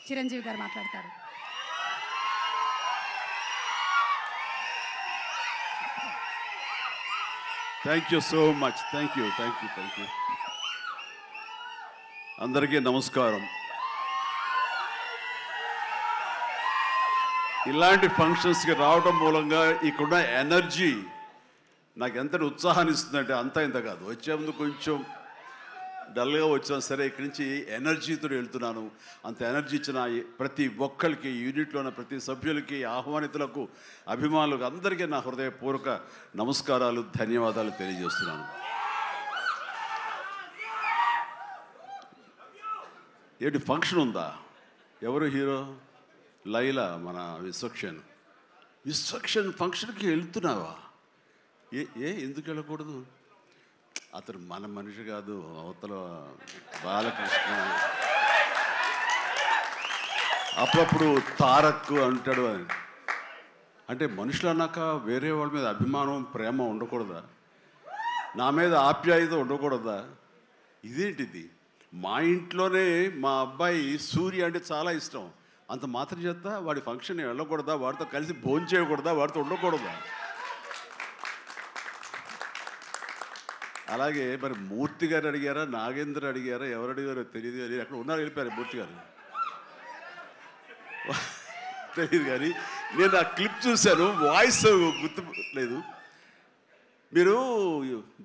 చిరంజీవి గారు మాట్లాడతారు. Thank you so much. Thank you. అందరికీ నమస్కారం. ఇలాంటి ఫంక్షన్స్కి రావడం మూలంగా ఇక్కడున్న ఎనర్జీ నాకు ఎంత ఉత్సాహాన్ని ఇస్తుందంటే అంతా ఇంత కాదు. వచ్చే ముందు కొంచెం డల్గా వచ్చినా సరే ఇక్కడి నుంచి ఎనర్జీతో వెళ్తున్నాను. అంత ఎనర్జీ ఇచ్చిన ప్రతి ఒక్కరికి, యూనిట్లో ఉన్న ప్రతి సభ్యులకి, ఆహ్వానితులకు, అభిమానులకు అందరికీ నా హృదయపూర్వక నమస్కారాలు, ధన్యవాదాలు తెలియజేస్తున్నాను. ఏంటి ఫంక్షన్ ఉందా? ఎవరు హీరో? లైలా, మన విశ్వక్షన్ ఫంక్షన్కి వెళ్తున్నావా? ఎందుకు వెళ్ళకూడదు? అతను మన మనిషి కాదు, అవతల బాలకృష్ణ. అప్పుడప్పుడు తారక్ అంటాడు. అంటే మనుషులు అన్నాక వేరే వాళ్ళ మీద అభిమానం, ప్రేమ ఉండకూడదా? నా మీద ఆప్యాయత ఉండకూడదా? ఇదేంటిది? మా ఇంట్లోనే మా అబ్బాయి సూర్య అంటే చాలా ఇష్టం. అంత మాత్రం చేత వాడి ఫంక్షన్ వెళ్ళకూడదా? వాడితో కలిసి భోజనం చేయకూడదా? వాడితో ఉండకూడదా? అలాగే మరి మూర్తి గారు అడిగారా, నాగేంద్ర అడిగారా, ఎవరు అడిగారో తెలియదు. కానీ అక్కడ ఉన్నారు, వెళ్ళిపోయారు మూర్తి గారు. తెలియదు కానీ నేను ఆ క్లిప్ చూశాను, వాయిస్ గుర్తు లేదు. మీరు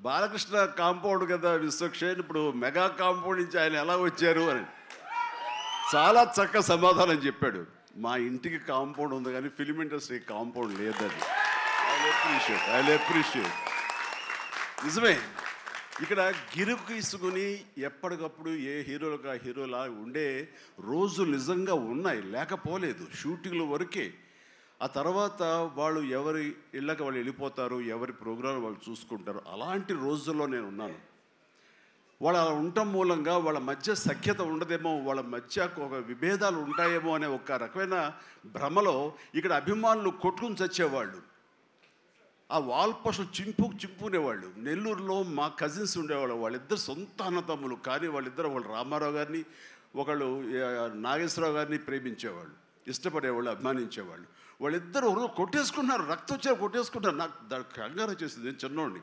బాలకృష్ణ కాంపౌండ్ కదా విశ్వక్సేన్, ఇప్పుడు మెగా కాంపౌండ్ నుంచి ఆయన ఎలా వచ్చారు అని చాలా చక్కగా సమాధానం చెప్పాడు. మా ఇంటికి కాంపౌండ్ ఉంది కానీ ఫిలిం ఇండస్ట్రీ కాంపౌండ్ లేదని. I appreciate. నిజమే, ఇక్కడ గిరుకు ఇసుకుని ఎప్పటికప్పుడు ఏ హీరోలుగా హీరోలా ఉండే రోజులు నిజంగా ఉన్నాయి, లేకపోలేదు. షూటింగ్ల వరకే. ఆ తర్వాత వాళ్ళు ఎవరి ఇళ్ళకి వాళ్ళు వెళ్ళిపోతారు, ఎవరి ప్రోగ్రాం వాళ్ళు చూసుకుంటారు. అలాంటి రోజుల్లో నేను ఉన్నాను. వాళ్ళు అలా ఉండటం మూలంగా వాళ్ళ మధ్య సఖ్యత ఉండదేమో, వాళ్ళ మధ్య ఒక విభేదాలు ఉంటాయేమో అనే ఒక రకమైన భ్రమలో ఇక్కడ అభిమానులు కొట్టుకుని చచ్చేవాళ్ళు. ఆ వాల్ పోస్టులు చింపుకునేవాళ్ళు. నెల్లూరులో మా కజిన్స్ ఉండేవాళ్ళు. వాళ్ళిద్దరు సొంత అన్నతమ్ములు, కానీ వాళ్ళిద్దరు ఒకళ్ళు రామారావు గారిని, ఒకళ్ళు నాగేశ్వరరావు గారిని ప్రేమించేవాళ్ళు, ఇష్టపడేవాళ్ళు, అభిమానించేవాళ్ళు. వాళ్ళిద్దరు కొట్టేసుకున్నారు, రక్తం వచ్చే కొట్టేసుకున్నారు. నాకు దానికి కంగారు వచ్చేసింది. నేను చిన్నోడిని.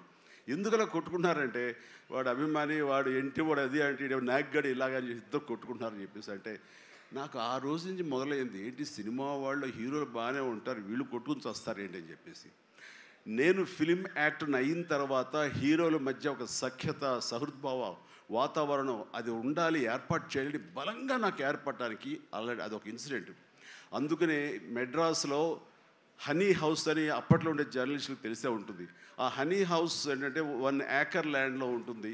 ఎందుకలా కొట్టుకున్నారంటే వాడు అభిమాని, వాడు ఎంటి, వాడు అది అంటే నాగ్గడి ఇలాగని ఇద్దరు కొట్టుకుంటున్నారని చెప్పేసి. అంటే నాకు ఆ రోజు నుంచి మొదలైంది, ఏంటి సినిమా వాళ్ళు హీరోలు బాగానే ఉంటారు, వీళ్ళు కొట్టుకుని వస్తారు ఏంటి అని చెప్పేసి. నేను ఫిలిం యాక్టర్ని అయిన తర్వాత హీరోల మధ్య ఒక సఖ్యత, సహృద్భావ వాతావరణం అది ఉండాలి, ఏర్పాటు చేయాలి బలంగా నాకు ఏర్పడటానికి ఆల్రెడీ అదొక ఇన్సిడెంట్. అందుకనే మెడ్రాస్లో హనీ హౌస్ అని అప్పట్లో ఉండే జర్నలిస్టులకు తెలిసే ఉంటుంది. ఆ హనీ హౌస్ ఏంటంటే 1 acre ల్యాండ్లో ఉంటుంది.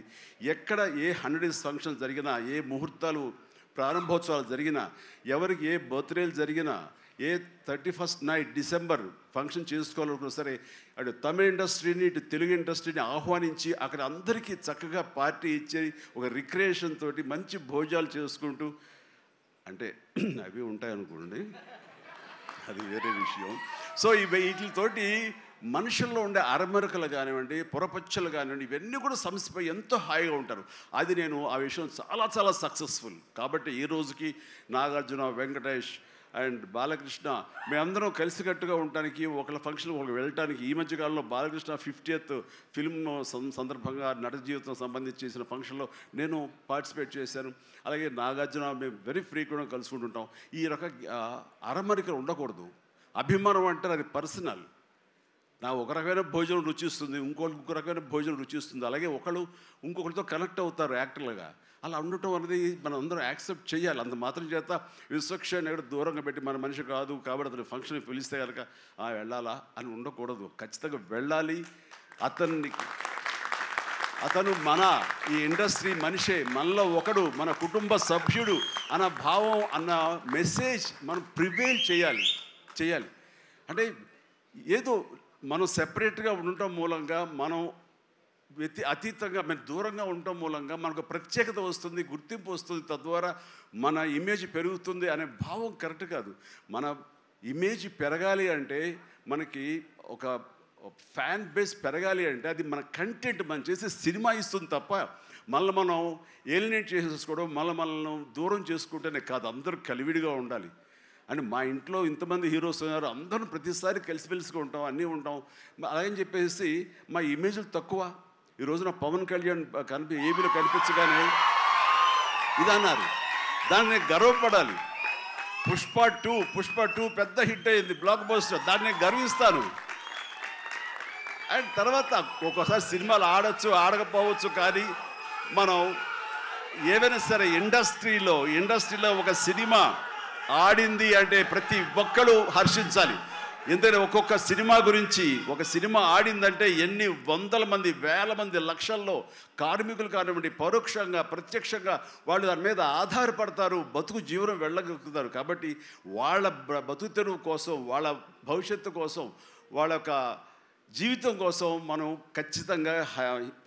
ఎక్కడ ఏ 100 days ఫంక్షన్ జరిగినా, ఏ ముహూర్తాలు ప్రారంభోత్సవాలు జరిగినా, ఎవరికి ఏ బర్త్డేలు జరిగినా, ఏ 31st night డిసెంబర్ ఫంక్షన్ చేసుకోవాలనుకున్నా సరే అటు తమిళ ఇండస్ట్రీని, ఇటు తెలుగు ఇండస్ట్రీని ఆహ్వానించి అక్కడ అందరికీ చక్కగా పార్టీ ఇచ్చి ఒక రిక్రియేషన్ తోటి మంచి భోజనాలు చేసుకుంటూ, అంటే అవి ఉంటాయనుకోండి, అది వేరే విషయం. సో వీటితోటి మనుషుల్లో ఉండే అరమరికలు కానివ్వండి, పొరపచ్చలు కానివ్వండి, ఇవన్నీ కూడా సమసిపోయి ఎంతో హాయిగా ఉంటారు. అది నేను ఆ విషయం చాలా చాలా సక్సెస్ఫుల్. కాబట్టి ఈ రోజుకి నాగార్జున, వెంకటేష్ అండ్ బాలకృష్ణ మేమందరం కలిసికట్టుగా ఉండటానికి, ఒకళ్ళ ఫంక్షన్ ఒకళ్ళు వెళ్ళటానికి, ఈ మధ్యకాలంలో బాలకృష్ణ 50th ఫిల్మ్ సందర్భంగా నట జీవితం సంబంధించి చేసిన ఫంక్షన్లో నేను పార్టిసిపేట్ చేశాను. అలాగే నాగార్జున మేము వెరీ ఫ్రీక్వెంట్గా కలుసుకుంటుంటాం. ఈ అరమరికలు ఉండకూడదు. అభిమానం అంటారు, అది పర్సనల్. నా ఒక రకమైన భోజనం రుచిస్తుంది, ఇంకొక రకమైన భోజనం రుచిస్తుంది. అలాగే ఒకళ్ళు ఇంకొకరితో కనెక్ట్ అవుతారు యాక్టర్లుగా. అలా ఉండటం అనేది మనం అందరం యాక్సెప్ట్ చేయాలి. అంత మాత్రం చేత విశ్వక్సేన్ ఎక్కడ దూరంగా పెట్టి మన మనిషి కాదు కాబట్టి అతని ఫంక్షన్కి పిలిస్తే కనుక వెళ్ళాలా అని ఉండకూడదు. ఖచ్చితంగా వెళ్ళాలి. అతను మన ఈ ఇండస్ట్రీ మనిషే, మనలో ఒకడు, మన కుటుంబ సభ్యుడు అన్న భావం, అన్న మెసేజ్ మనం ప్రివేల్ చేయాలి. అంటే ఏదో మనం సెపరేట్గా ఉండటం మూలంగా, మనం అతీతంగా మనం దూరంగా ఉండటం మూలంగా మనకు ప్రత్యేకత వస్తుంది, గుర్తింపు వస్తుంది, తద్వారా మన ఇమేజ్ పెరుగుతుంది అనే భావం కరెక్ట్ కాదు. మన ఇమేజ్ పెరగాలి అంటే, మనకి ఒక ఫ్యాన్ బేస్ పెరగాలి అంటే అది మన కంటెంట్, మనం చేసే సినిమా ఇస్తుంది తప్ప మళ్ళీ మనం ఏలినేట్ చేసేసుకోవడం, మనల్ని దూరం చేసుకుంటేనే కాదు, అందరూ కలివిడిగా ఉండాలి. అని మా ఇంట్లో ఇంతమంది హీరోస్ ఉన్నారు, అందరూ ప్రతిసారి కలిసిమెలిసిగా ఉంటాం, అన్నీ ఉంటాం. అలాగని చెప్పేసి మా ఇమేజ్లు తక్కువ. ఈ రోజున పవన్ కళ్యాణ్ ఏబీలో కనిపించగానే ఇది అన్నారు, దాన్ని గర్వపడాలి. పుష్ప టూ పెద్ద హిట్ అయింది, బ్లాక్ బస్టర్, దాన్ని గర్విస్తాను. అండ్ తర్వాత ఒక్కోసారి సినిమాలు ఆడచ్చు ఆడకపోవచ్చు, కానీ మనం ఏదైనా సరే ఇండస్ట్రీలో ఒక సినిమా ఆడింది అంటే ప్రతి ఒక్కరు హర్షించాలి. ఎందుకంటే ఒక్కొక్క సినిమా గురించి, ఒక సినిమా ఆడిందంటే ఎన్ని వందల మంది, వేల మంది, లక్షల్లో కార్మికులు కానివ్వండి, పరోక్షంగా ప్రత్యక్షంగా వాళ్ళు దాని మీద ఆధారపడతారు, బతుకు జీవనం వెళ్ళగలుగుతారు. కాబట్టి వాళ్ళ బతుకు తెరువు కోసం, వాళ్ళ భవిష్యత్తు కోసం, వాళ్ళ యొక్క జీవితం కోసం మనం ఖచ్చితంగా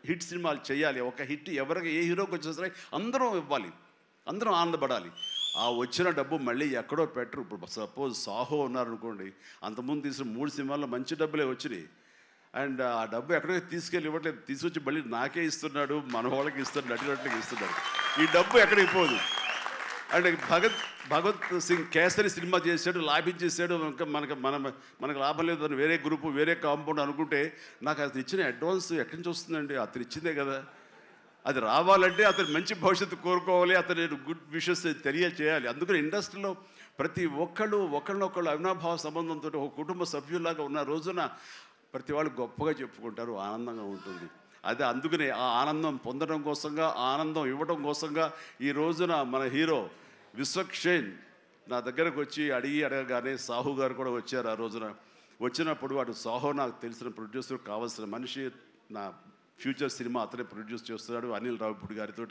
హిట్ సినిమాలు చేయాలి. ఒక హిట్ ఎవరికి ఏ హీరోకి వచ్చినా సరే అందరం ఇవ్వాలి, అందరం ఆనందపడాలి. ఆ వచ్చిన డబ్బు మళ్ళీ ఎక్కడో పెట్టరు. ఇప్పుడు సపోజ్ సాహో ఉన్నారనుకోండి, అంతకుముందు తీసిన 3 సినిమాల్లో మంచి డబ్బులే వచ్చినాయి. అండ్ ఆ డబ్బు ఎక్కడో తీసుకెళ్ళి ఇవ్వట్లేదు, తీసుకొచ్చి మళ్ళీ నాకే ఇస్తున్నాడు, మన వాళ్ళకి ఇస్తున్నాడు, నటినట్లకి ఇస్తున్నాడు. ఈ డబ్బు ఎక్కడికి పోదు. అండ్ భగత్ సింగ్ కేసరి సినిమా చేశాడు, లాభించేసాడు, ఇంకా మనకు లాభం లేదు అని వేరే గ్రూపు, వేరే కాంపౌండ్ అనుకుంటే, నాకు అతను ఇచ్చిన అడ్వాన్స్ ఎక్కడి నుంచి వస్తుందండి? అతను ఇచ్చిందే కదా. అది రావాలంటే అతను మంచి భవిష్యత్తు కోరుకోవాలి, అతను గుడ్ విషెస్ తెలియచేయాలి. అందుకని ఇండస్ట్రీలో ప్రతి ఒక్కళ్ళు ఒకళ్ళనొకళ్ళు అవినాభావ సంబంధంతో ఒక కుటుంబ సభ్యుల్లాగా ఉన్న రోజున ప్రతి వాళ్ళు గొప్పగా చెప్పుకుంటారు, ఆనందంగా ఉంటుంది. అదే అందుకనే ఆ ఆనందం పొందడం కోసంగా, ఆనందం ఇవ్వడం కోసంగా ఈ రోజున మన హీరో విశ్వక్షేణ్ నా దగ్గరకు వచ్చి అడగగానే సాహు గారు కూడా వచ్చారు. ఆ రోజున వచ్చినప్పుడు వాడు సాహు నాకు తెలిసిన ప్రొడ్యూసర్, కావాల్సిన మనిషి, నా ఫ్యూచర్ సినిమా అతనే ప్రొడ్యూస్ చేస్తున్నాడు అనిల్ రావిపూడి గారితో.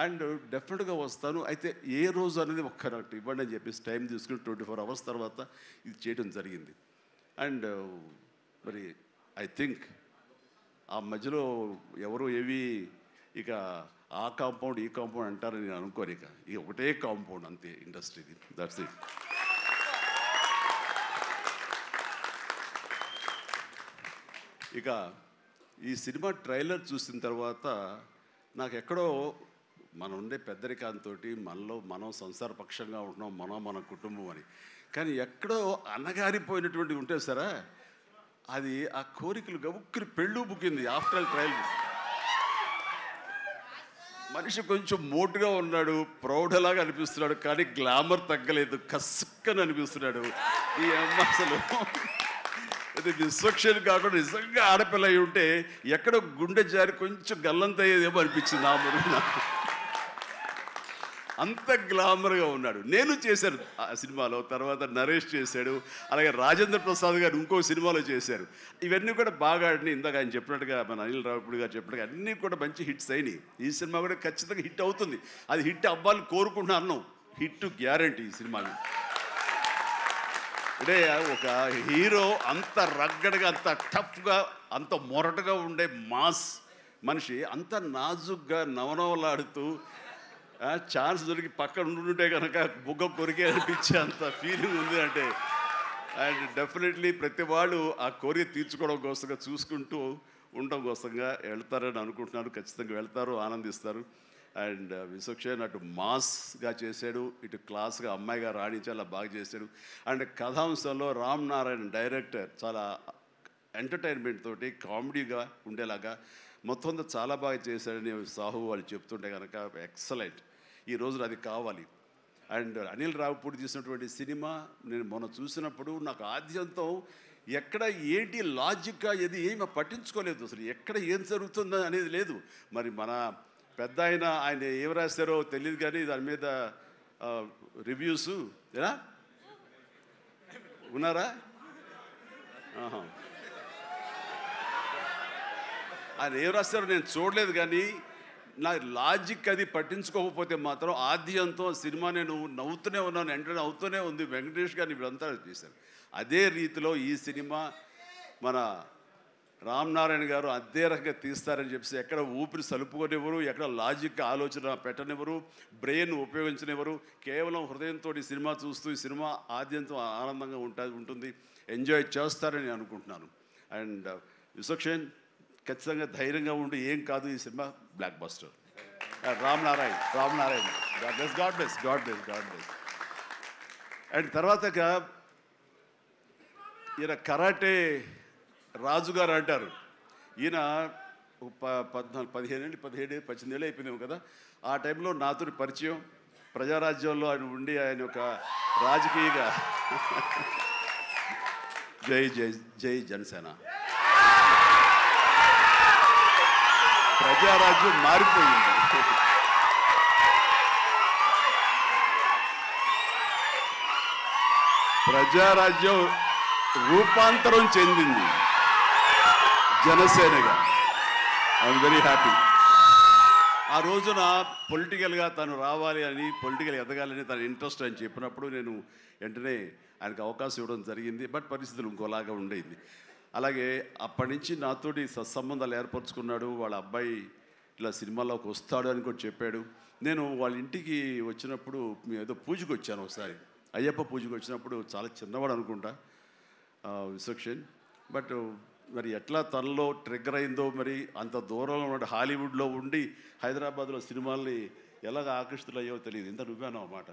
అండ్ డెఫినెట్గా వస్తాను, అయితే ఏ రోజు అనేది ఒక్కటి ఇవ్వండి అని చెప్పేసి టైం తీసుకుని 24 అవర్స్ తర్వాత ఇది చేయడం జరిగింది. అండ్ మరి ఐ థింక్ ఆ మధ్యలో ఎవరు ఏవి ఇక ఆ కాంపౌండ్ ఈ కాంపౌండ్ అంటారని నేను అనుకోను. ఇక ఒకటే కాంపౌండ్ అంతే ఇండస్ట్రీది, దట్స్ ఇట్. ఇక ఈ సినిమా ట్రైలర్ చూసిన తర్వాత నాకు ఎక్కడో మనం ఉండే పెద్దరికాంతో మనం సంసారపక్షంగా ఉంటున్నాం, మన కుటుంబం అని, కానీ ఎక్కడో అన్నగారిపోయినటువంటి ఉంటే సరే అది ఆ కోరికలు గబుక్కుని పెళ్ళు బుక్కింది. ఆఫ్టర్ ట్రైలర్ మనిషి కొంచెం మోటుగా ఉన్నాడు, ప్రౌఢలాగా అనిపిస్తున్నాడు, కానీ గ్లామర్ తగ్గలేదు, కసుక్కని అనిపిస్తున్నాడు. ఈ అమ్మ అసలు అది విశ్వక్షేణ్ కాకుండా నిజంగా ఆడపిల్ల అయి ఉంటే ఎక్కడో గుండె జారి కొంచెం గల్లంత అయ్యేదేమో అనిపించింది ఆ మురుగు నాకు. అంత గ్లామర్గా ఉన్నాడు. నేను చేశాను ఆ సినిమాలో, తర్వాత నరేష్ చేశాడు, అలాగే రాజేంద్ర ప్రసాద్ గారు ఇంకో సినిమాలో చేశారు. ఇవన్నీ కూడా బాగా ఆడినాయి. ఇందాక ఆయన చెప్పినట్టుగా, మన అనిల్ రావిపూడి గారు చెప్పినట్టుగా అన్నీ కూడా మంచి హిట్స్ అయినాయి. ఈ సినిమా కూడా ఖచ్చితంగా హిట్ అవుతుంది. అది హిట్ అవ్వాలని కోరుకుంటున్నాను. హిట్ గ్యారంటీ ఈ సినిమాని. అంటే ఒక హీరో అంత రగ్గడగా, అంత టఫ్గా, అంత మొరటగా ఉండే మాస్ మనిషి అంత నాజుగ్గా నవనవలాడుతూ ఛాన్స్ దొరికి పక్కన ఉండుంటే కనుక బుగ్గ కొరికే అనిపించే అంత ఫీలింగ్ ఉంది. అంటే అండ్ డెఫినెట్లీ ప్రతి వాళ్ళు ఆ కోరిక తీర్చుకోవడం కోసంగా, చూసుకుంటూ ఉండడం కోసంగా వెళ్తారని అనుకుంటున్నారు. ఖచ్చితంగా వెళ్తారు, ఆనందిస్తారు. అండ్ విశ్వక్షేణ్ అటు మాస్గా చేశాడు, ఇటు క్లాస్గా అమ్మాయిగా రాణించి అలా బాగా చేశాడు. అండ్ కథాంశంలో రామ్ నారాయణ్ డైరెక్టర్ చాలా ఎంటర్టైన్మెంట్ తోటి కామెడీగా ఉండేలాగా మొత్తం అంతా చాలా బాగా చేశాడని సాహు వాళ్ళు చెప్తుంటే కనుక ఎక్సలెంట్. ఈ రోజున అది కావాలి. అండ్ అనిల్ రావిపూడి తీసినటువంటి సినిమా నేను మొన్న చూసినప్పుడు నాకు ఆద్యంతం ఎక్కడ ఏంటి లాజిక్గా ఏమి పట్టించుకోలేదు. అసలు ఎక్కడ ఏం జరుగుతుందో అనేది లేదు. మరి మన పెద్ద ఆయన ఏం రాశారో తెలియదు, కానీ దాని మీద రివ్యూస్ ఎలా ఉన్నారా? ఆయన ఏం రాస్తారో నేను చూడలేదు, కానీ నా లాజిక్ అది పట్టించుకోకపోతే మాత్రం ఆద్యంతో సినిమా నేను నవ్వుతూనే ఉన్నాను, ఎంటర్ అవుతూనే ఉంది. వెంకటేష్ గారిని వీళ్ళంతా చేశారు. అదే రీతిలో ఈ సినిమా మన రామ్ నారాయణ గారు అదే రకంగా తీస్తారని చెప్పేసి ఎక్కడ ఊపిరి సలుపుకొనివ్వరు, ఎక్కడ లాజిక్ ఆలోచన పెట్టనివ్వరు, బ్రెయిన్ ఉపయోగించనివ్వరు. కేవలం హృదయంతో ఈ సినిమా చూస్తూ ఈ సినిమా ఆద్యంతో ఆనందంగా ఉంటుంది, ఎంజాయ్ చేస్తారని అనుకుంటున్నాను. అండ్ విశ్వక్షేణ్ ఖచ్చితంగా ధైర్యంగా ఉండి, ఏం కాదు, ఈ cinema block buster. Ram Narayan God bless. And తర్వాత ఈయన కరాటే రాజుగారు అంటారు. ఈయన 18 ఏళ్ళు అయిపోయినాము కదా. ఆ టైంలో నాతో పరిచయం, ప్రజారాజ్యంలో ఆయన ఉండి ఆయన ఒక రాజకీయగా జై జై జై జనసేన, ప్రజారాజ్యం మారిపోయింది. ప్రజారాజ్యం రూపాంతరం చెందింది జనసేనగా. I'm very happy. ఆ రోజున పొలిటికల్గా తను రావాలి అని, పొలిటికల్ ఎదగాలని తన ఇంట్రెస్ట్ అని చెప్పినప్పుడు నేను వెంటనే ఆయనకు అవకాశం ఇవ్వడం జరిగింది. బట్ పరిస్థితులు ఇంకోలాగా ఉండేది. అలాగే అప్పటి నుంచి నాతోటి సత్సంబంధాలు ఏర్పరచుకున్నాడు. వాళ్ళ అబ్బాయి ఇలా సినిమాలోకి వస్తాడు అని కూడా చెప్పాడు. నేను వాళ్ళ ఇంటికి వచ్చినప్పుడు ఏదో పూజకు వచ్చాను ఒకసారి, అయ్యప్ప పూజకు వచ్చినప్పుడు. చాలా చిన్నవాడు అనుకుంటా విశ్వక్సేన్. బట్ మరి ఎట్లా తనలో ట్రిగ్గర్ అయిందో, మరి అంత దూరంలో ఉన్న హాలీవుడ్లో ఉండి హైదరాబాద్లో సినిమాల్ని ఎలాగ ఆకర్షితులయ్యో తెలియదు. ఇంత నువ్వేనో అన్నమాట.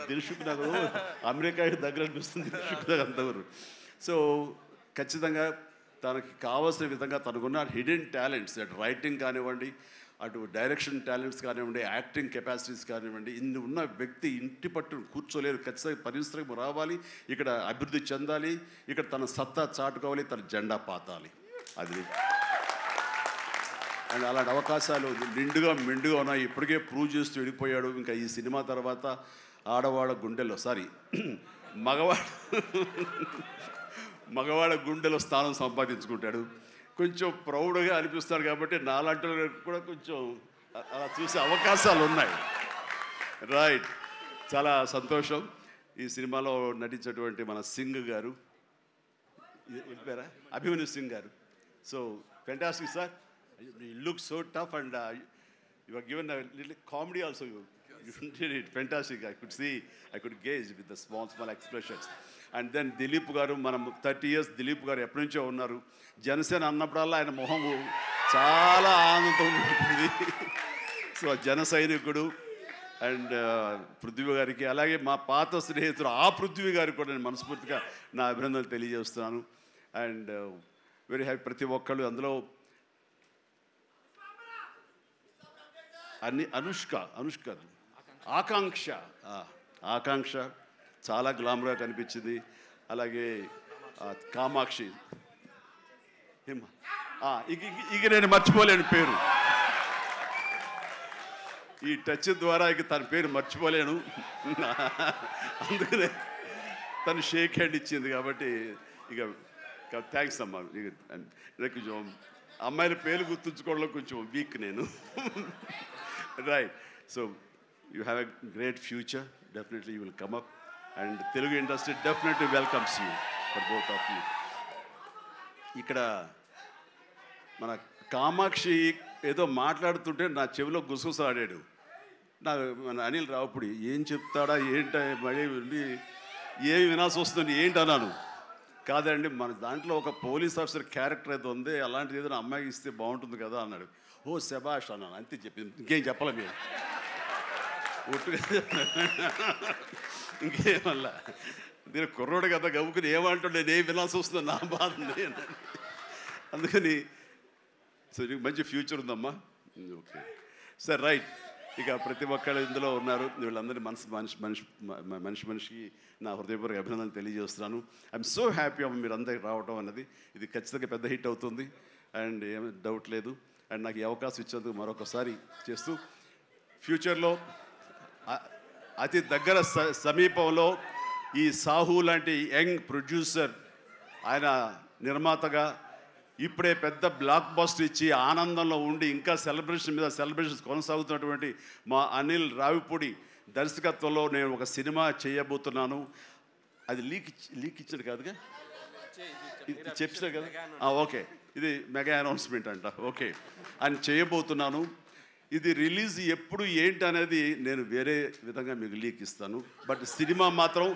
దిల్షుక్ నగర్ అమెరికా దగ్గర అనిపిస్తుంది, దిల్షుక్ నగర్ అంతవరకు. సో ఖచ్చితంగా తనకి కావాల్సిన విధంగా తనకున్న హిడెన్ టాలెంట్స్, అటు రైటింగ్ కానివ్వండి, అటు డైరెక్షన్ టాలెంట్స్ కానివ్వండి, యాక్టింగ్ కెపాసిటీస్ కానివ్వండి, ఇన్ని ఉన్న వ్యక్తి ఇంటి పట్టును కూర్చోలేరు. ఖచ్చితంగా పరిశ్రమ రావాలి, ఇక్కడ అభివృద్ధి చెందాలి, ఇక్కడ తన సత్తా చాటుకోవాలి, తన జెండా పాతాలి. అది అండ్ అలాంటి అవకాశాలు నిండుగా మెండుగా ఉన్నాయి. ఇప్పటికే ప్రూవ్ చేస్తూ వెళ్ళిపోయాడు. ఇంకా ఈ సినిమా తర్వాత ఆడవాళ్ళ గుండెల్లో మగవాళ్ళ గుండెలో స్థానం సంపాదించుకుంటాడు. కొంచెం ప్రౌడ్గా అనిపిస్తాడు. కాబట్టి నాలాంటి కూడా కొంచెం అలా చూసే అవకాశాలు ఉన్నాయి. రైట్, చాలా సంతోషం. ఈ సినిమాలో నటించినటువంటి మన సింగ్ గారు, వెళ్ళిపోయారా, అభిమన్యు సింగ్ గారు. So fantastic sir, you look so tough and you are given a little comedy also. You did it fantastic. I could gauge with the small expressions. And then Dilip గారు, మనం 30 years దిలీప్ గారు ఎప్పటి నుంచో ఉన్నారు. జనసేన అన్నప్పుడల్లా ఆయన మొహం చాలా ఆనందం ఉంటుంది. సో జన సైనికుడు. అండ్ పృథ్వీ గారికి, అలాగే మా పాత స్నేహితుడు ఆ పృథ్వీ గారికి కూడా నేను మనస్ఫూర్తిగా నా అభినందనలు తెలియజేస్తున్నాను. And very happy. ప్రతి ఒక్కళ్ళు అందులో అనుష్క ఆకాంక్ష చాలా గ్లామర్గా కనిపించింది. అలాగే కామాక్షి, ఇక నేను మర్చిపోలేని పేరు, ఈ టచ్ ద్వారా ఇక తన పేరు మర్చిపోలేను. అందుకనే తను షేక్ హ్యాండ్ ఇచ్చింది. కాబట్టి ఇక థ్యాంక్స్ అమ్మా. కొంచెం అమ్మాయిల పేరు గుర్తుంచుకోవడంలో కొంచెం వీక్ నేను. Right. So you have a great future. Definitely you will come up. And Telugu industry definitely welcomes you for both of you. ఇక్కడ మన కామాక్షి ఏదో మాట్లాడుతుంటే నా చెవిలో గుసగుసలాడాడు. మన అనిల్ రావుపూడి ఏం చెప్తాడా ఏంట, మళ్ళీ ఏమి వినాల్సి వస్తుంది ఏంటి అన్నాను. కాదండి, మన దాంట్లో ఒక పోలీస్ ఆఫీసర్ క్యారెక్టర్ ఏదో ఉంది, అలాంటిది ఏదైనా అమ్మాయికి ఇస్తే బాగుంటుంది కదా అన్నాడు. ఓ శభాష్ అన్నాను, అంతే చెప్పింది. ఇంకేం చెప్పాలి మీరు, ఒట్టుగా ఇంకేమల్లా. నేను కుర్రోడు కదా, గవ్వుకుని ఏమంటుండే నేను వినాల్సి వస్తుంది, నా బాధ. అందుకని సో నీకు మంచి ఫ్యూచర్ ఉందమ్మా. Okay sir, right. ఇక ప్రతి ఒక్కళ్ళు ఇందులో ఉన్నారు. వీళ్ళందరినీ మనిషికి నా హృదయపూర్వక అభినందనలు తెలియజేస్తున్నాను. ఐఎమ్ సో హ్యాపీ అమ్మ మీరు అందరికి రావడం అన్నది. ఇది ఖచ్చితంగా పెద్ద హిట్ అవుతుంది అండ్ ఏమీ డౌట్ లేదు. అండ్ నాకు ఈ అవకాశం ఇచ్చేందుకు మరొకసారి చేస్తూ, ఫ్యూచర్లో అతి దగ్గర సమీపంలో ఈ సాహు లాంటి యంగ్ ప్రొడ్యూసర్, ఆయన నిర్మాతగా ఇప్పుడే పెద్ద బ్లాక్ బస్టర్ ఇచ్చి ఆనందంలో ఉండి ఇంకా సెలబ్రేషన్స్ కొనసాగుతున్నటువంటి మా అనిల్ రావిపూడి దర్శకత్వంలో నేను ఒక సినిమా చేయబోతున్నాను. అది లీక్ ఇచ్చాడు కాదుగా, చెప్పినా కదా. ఓకే, ఇది మెగా అనౌన్స్మెంట్ అంట. ఓకే, అని చేయబోతున్నాను. ఇది రిలీజ్ ఎప్పుడు ఏంటి అనేది నేను వేరే విధంగా మీకు లీక్ ఇస్తాను. బట్ సినిమా మాత్రం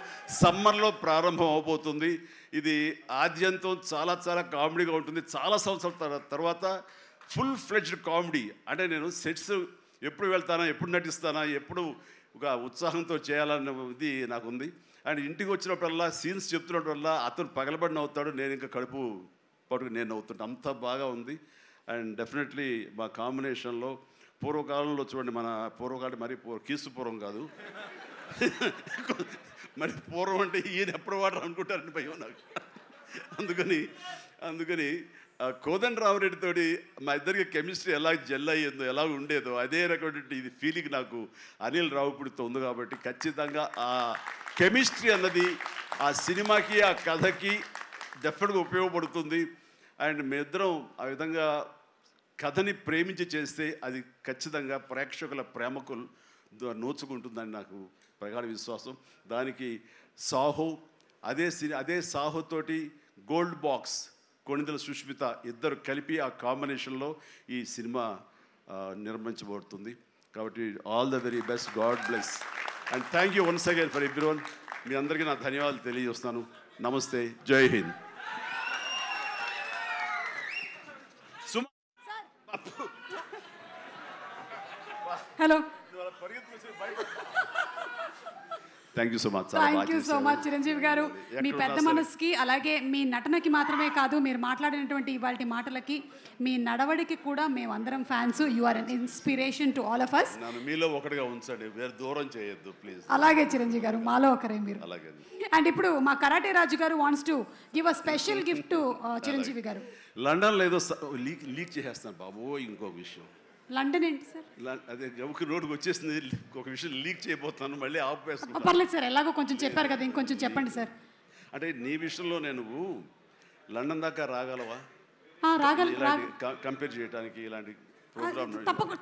సమ్మర్లో ప్రారంభం అవబోతుంది. ఇది ఆద్యంతం చాలా చాలా కామెడీగా ఉంటుంది. చాలా సంవత్సరాల తర్వాత ఫుల్ ఫ్లెడ్జ్డ్ కామెడీ. అంటే నేను సెట్స్ ఎప్పుడు వెళ్తానా, ఎప్పుడు నటిస్తానా, ఎప్పుడు ఒక ఉత్సాహంతో చేయాలన్న ఇది నాకు ఉంది. అండ్ ఇంటికి వచ్చినప్పుడల్లా సీన్స్ చెప్తున్నప్పుడల్లా అతను పగలబడి నవ్వుతాడు, నేను ఇంకా కడుపు పట్టుకుని నేను నవ్వుతుంటాను. అంత బాగా ఉంది. అండ్ డెఫినెట్లీ మా కాంబినేషన్లో పూర్వకాలంలో చూడండి, మన పూర్వకాలం మరీ కీసు పూర్వం కాదు, మరి పూర్వం అంటే ఈయన ఎప్పుడు వాడరు అనుకుంటారని భయం నాకు. అందుకని కోదండరామరెడ్డితోటి మా ఇద్దరికి కెమిస్ట్రీ ఎలా జెల్ అయ్యేదో, ఎలా ఉండేదో అదే రకమైనటువంటి ఇది ఫీలింగ్ నాకు అనిల్ రావుపూడితో ఉంది. కాబట్టి ఖచ్చితంగా ఆ కెమిస్ట్రీ అన్నది ఆ సినిమాకి, ఆ కథకి డెఫినెట్గా ఉపయోగపడుతుంది. అండ్ మేమిద్దరం ఆ విధంగా కథని ప్రేమించి చేస్తే అది ఖచ్చితంగా ప్రేక్షకుల ప్రేమకు నోచుకుంటుందని నాకు ప్రగాఢ విశ్వాసం. దానికి సాహో, అదే సాహోతోటి గోల్డ్ బాక్స్ కొణిదెల సుష్మిత ఇద్దరు కలిపి ఆ కాంబినేషన్లో ఈ సినిమా నిర్మించబడుతుంది. కాబట్టి all the very best, God bless and thank you once again for everyone. మీ అందరికీ నా ధన్యవాదాలు తెలియజేస్తున్నాను. నమస్తే, జై హింద్. Hello, thank you so much. Thank you so much Chiranjeevi garu. మీ పెద్ద మనసుకి, అలాగే మీ నటనకి మాత్రమే కాదు, మీరు మాట్లాడినటువంటి ఇవాళ మాటలకి, మీ నడవడికి కూడా మేమందరం fans. You are an inspiration to all of us. నన్ను మీలో ఒకటిగా ఉంచండి, వేరే దూరం చేయొద్దు ప్లీజ్. అలాగే చిరంజీవి గారు, మాలో ఒకరే మీరు. అలాగే. అండ్ ఇప్పుడు మా కరాటే రాజు గారు wants to give a special gift to Chiranjeevi గారు. లండన్లో ఏదో లీక్ చేసేస్తాను బాబు. ఇంకొక విషయం, లండన్ ఏంటి సార్? అదే ఒక రోడ్డుకి వచ్చేసింది, ఒక విషయం లీక్ చేయబోతున్నాను, మళ్ళీ ఆపేస్తున్నాను. పర్లేదు సార్, ఎలాగో కొంచెం చెప్పారు కదా, ఇంకొంచెం చెప్పండి సార్. అంటే నీ విషయంలో నేను లండన్ దాకా రాగలవా? కంపేర్ చేయడానికి ఇలాంటి ప్రోగ్రామ్?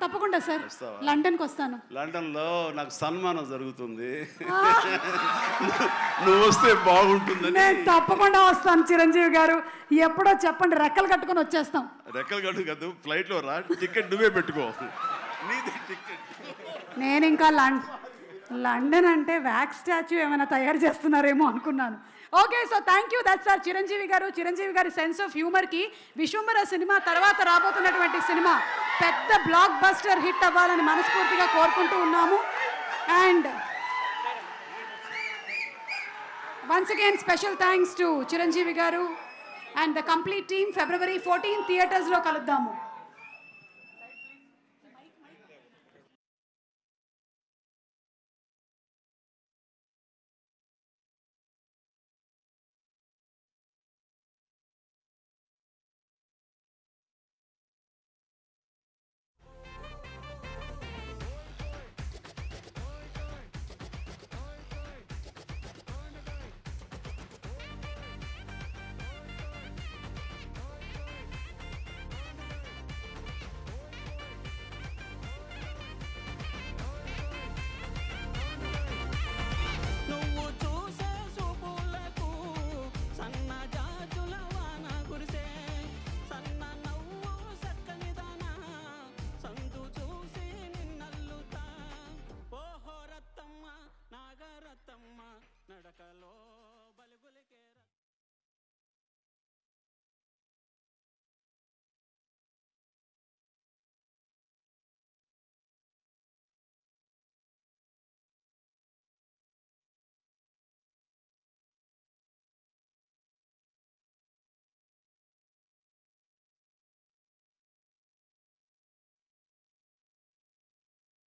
తప్పకుండా సార్, లండన్కి వస్తాను. లండన్లో నాకు సన్మానం జరుగుతుంది, నువ్వు వస్తే బాగుంటుందని. నేను తప్పకుండా వస్తాను చిరంజీవి గారు, ఎప్పుడో చెప్పండి, రెక్కలు కట్టుకొని వచ్చేస్తాం. రెక్కలు కట్టు కదా, ఫ్లైట్లో రా, టికెట్ నువ్వే పెట్టుకో, నీది టికెట్. నేను ఇంకా లండన్ అంటే వ్యాక్స్ స్టాచ్యూ ఏమైనా తయారు చేస్తున్నారేమో అనుకున్నాను. Okay, so thank you, that's sir Chiranjeevi గారు. చిరంజీవి గారి సెన్స్ ఆఫ్ హ్యూమర్కి విశ్వంబర సినిమా తర్వాత రాబోతున్నటువంటి సినిమా పెద్ద బ్లాక్ బస్టర్ హిట్ అవ్వాలని మనస్ఫూర్తిగా కోరుకుంటూ ఉన్నాము. And once again special thanks to Chiranjeevi garu and the complete team. February 14 థియేటర్స్లో కలుద్దాము.